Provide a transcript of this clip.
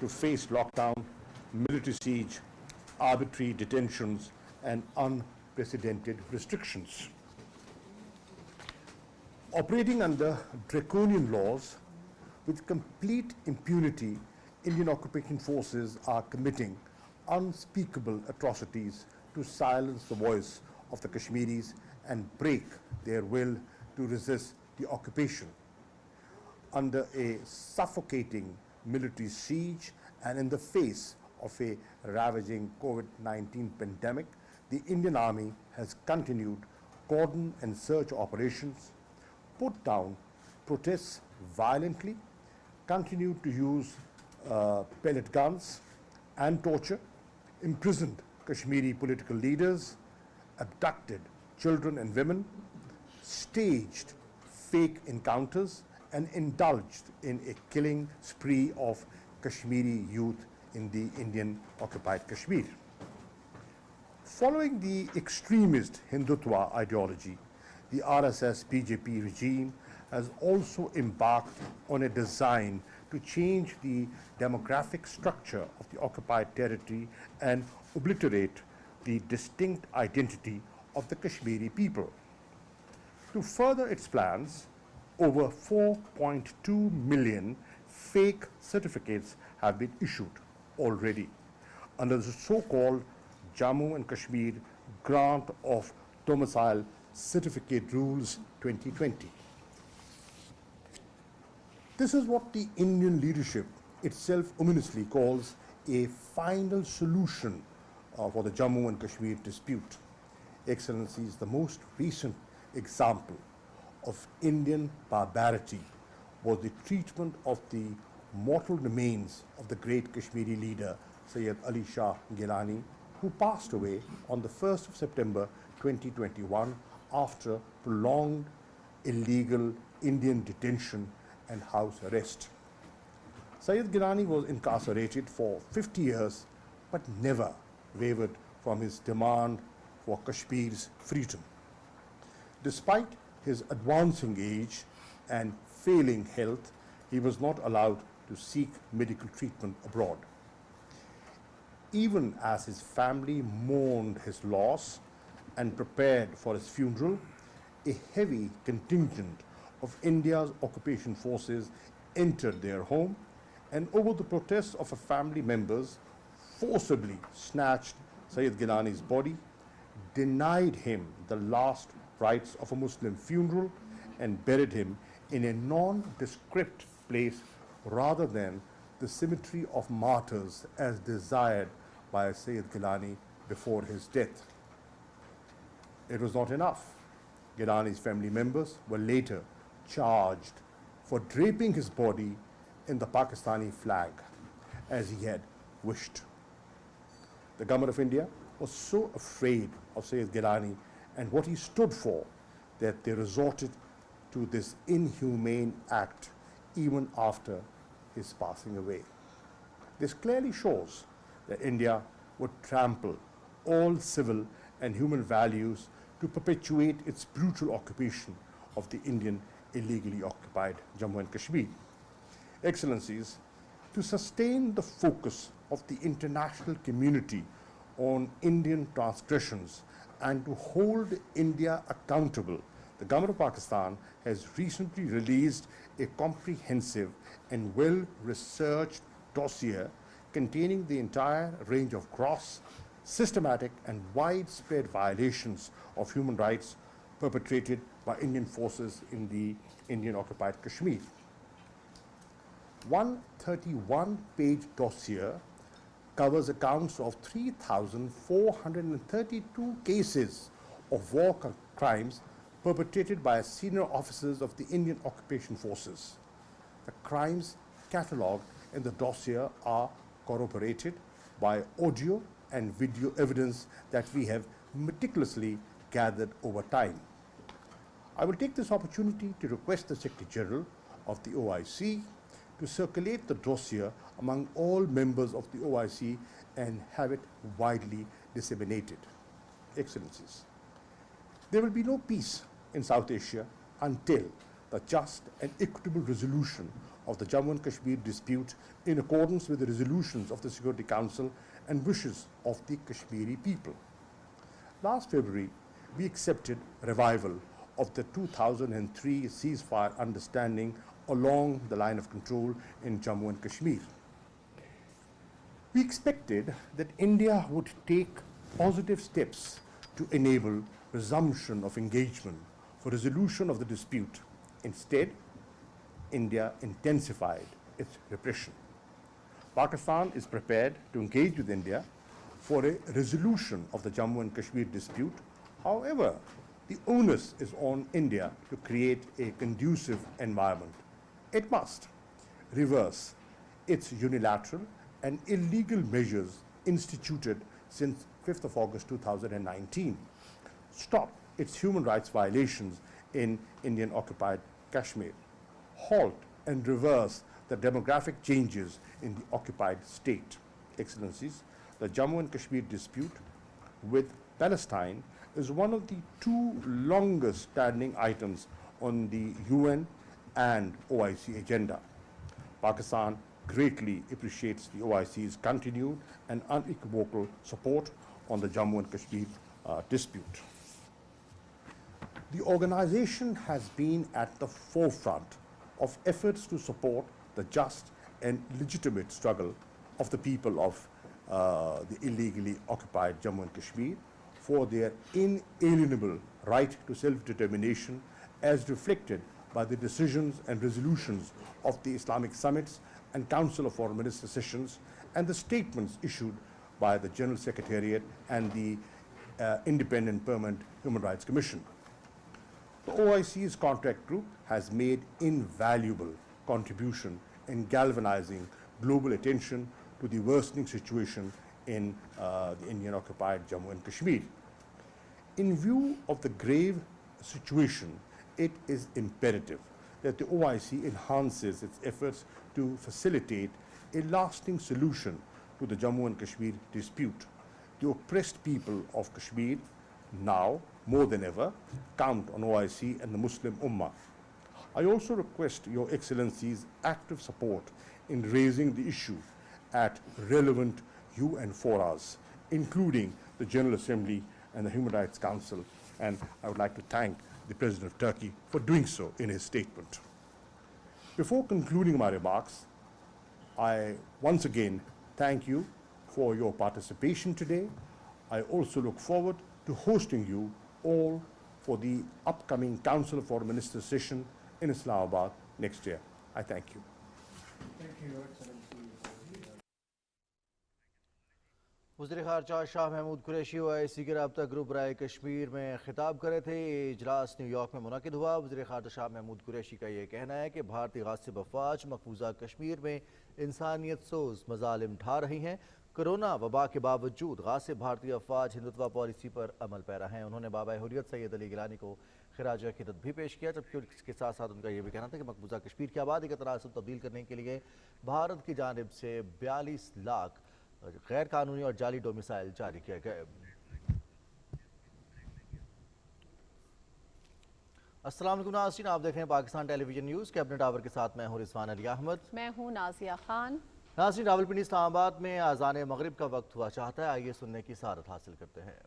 to face lockdown, military siege, arbitrary detentions, and unprecedented restrictions. Operating under draconian laws with complete impunity, Indian occupation forces are committing unspeakable atrocities to silence the voice of the Kashmiris and break their will to resist the occupation. Under a suffocating military siege and in the face of a ravaging COVID-19 pandemic, the Indian Army has continued cordon and search operations, put down protests violently, continued to use pellet guns and torture, imprisoned Kashmiri political leaders, abducted children and women, staged fake encounters, and indulged in a killing spree of Kashmiri youth in the Indian occupied Kashmir. Following the extremist Hindutva ideology, the RSS-BJP regime has also embarked on a design to change the demographic structure of the occupied territory and obliterate the distinct identity of the Kashmiri people. To further its plans, over 4.2 million fake certificates have been issued already under the so-called Jammu and Kashmir Grant of Domicile Certificate Rules 2020. This is what the Indian leadership itself ominously calls a final solution for the Jammu and Kashmir dispute. Excellencies, the most recent example of Indian barbarity was the treatment of the mortal remains of the great Kashmiri leader Sayyid Ali Shah Gilani, who passed away on the 1st of September 2021 after prolonged illegal Indian detention and house arrest. Sayyid Gilani was incarcerated for 50 years but never wavered from his demand for Kashmir's freedom. Despite his advancing age and failing health, he was not allowed to seek medical treatment abroad. Even as his family mourned his loss and prepared for his funeral, a heavy contingent of India's occupation forces entered their home and, over the protests of family members, forcibly snatched Sayyid Gilani's body, denied him the last rites of a Muslim funeral, and buried him in a nondescript place rather than the cemetery of martyrs as desired by Sayyid Gilani before his death. It was not enough. Gilani's family members were later charged for draping his body in the Pakistani flag as he had wished. The government of India was so afraid of Sayyid Gilani and what he stood for that they resorted to this inhumane act even after his passing away. This clearly shows that India would trample all civil and human values to perpetuate its brutal occupation of the Indian illegally occupied Jammu and Kashmir. Excellencies, to sustain the focus of the international community on Indian transgressions and to hold India accountable, the government of Pakistan has recently released a comprehensive and well-researched dossier containing the entire range of gross, systematic, and widespread violations of human rights perpetrated by Indian forces in the Indian occupied Kashmir. 131-page dossier covers accounts of 3,432 cases of war crimes perpetrated by senior officers of the Indian occupation forces. The crimes catalogued in the dossier are corroborated by audio and video evidence that we have meticulously gathered over time. I will take this opportunity to request the Secretary General of the OIC to circulate the dossier among all members of the OIC and have it widely disseminated. Excellencies, there will be no peace in South Asia until the just and equitable resolution of the Jammu and Kashmir dispute in accordance with the resolutions of the Security Council and wishes of the Kashmiri people. Last February, we accepted revival of the 2003 ceasefire understanding along the line of control in Jammu and Kashmir. We expected that India would take positive steps to enable resumption of engagement for resolution of the dispute. Instead, India intensified its repression. Pakistan is prepared to engage with India for a resolution of the Jammu and Kashmir dispute. However, the onus is on India to create a conducive environment. It must reverse its unilateral and illegal measures instituted since 5th of August 2019, stop its human rights violations in Indian-occupied Kashmir, halt and reverse the demographic changes in the occupied state. Excellencies, the Jammu and Kashmir dispute with Palestine is one of the two longest standing items on the UN and OIC agenda. Pakistan greatly appreciates the OIC's continued and unequivocal support on the Jammu and Kashmir dispute. The organization has been at the forefront of efforts to support the just and legitimate struggle of the people of the illegally occupied Jammu and Kashmir for their inalienable right to self-determination as reflected by the decisions and resolutions of the Islamic summits and Council of Foreign Ministers sessions and the statements issued by the General Secretariat and the Independent Permanent Human Rights Commission. The OIC's contract group has made invaluable contribution in galvanizing global attention to the worsening situation in the Indian-occupied Jammu and Kashmir. In view of the grave situation, it is imperative that the OIC enhances its efforts to facilitate a lasting solution to the Jammu and Kashmir dispute. The oppressed people of Kashmir now, more than ever, count on OIC and the Muslim Ummah. I also request Your Excellency's active support in raising the issue at relevant UN forums, including the General Assembly and the Human Rights Council, and I would like to thank the President of Turkey for doing so in his statement. Before concluding my remarks, I once again thank you for your participation today. I also look forward to hosting you all for the upcoming Council of Foreign Ministers session in Islamabad next year. I thank you. Thank you, Your Excellency. वज़ीर ख़ारजा Shah Mahmood Qureshi OIC के राब्ता group राय कश्मीर में खिताब कर रहे थे। ये इजलास न्यूयॉर्क में मुनक़िद हुआ। वज़ीर ख़ारजा शाह महमूद कुरैशी का ये कहना है कि भारतीय गासिब अफ़वाज मकबूजा कश्मीर में इंसानियत सोज़ मज़ालिम ढा रही हैं। कोरोना वबा के बावजूद गासिब भारतीय अफ़वाज हिंदुत्वा पॉलिसी पर अमल पैरा हैं। उन्होंने बाबा हुर्रियत सैयद अली गिलानी को खिराज अक़ीदत भी पेश किया, जबकि इसके साथ साथ उनका ये भी कहना था कि मकबूजा कश्मीर की आबादी का तनासब तब्दील करने के लिए भारत की जानिब से 42 लाख गैर कानूनी और जाली डोमिसाइल जारी किए गए। अस्सलाम वालेकुम नाज़रीन, आप देख रहे हैं Pakistan television news. Cabinet hour के साथ मैं हूं रिजवान अली अहमद। मैं हूं नाजिया खान। नाज़रीन, रावलपिंडी इस्लामाबाद में आज़ान मगरिब का वक्त हुआ चाहता है, आइए सुनने की सारत हासिल करते हैं।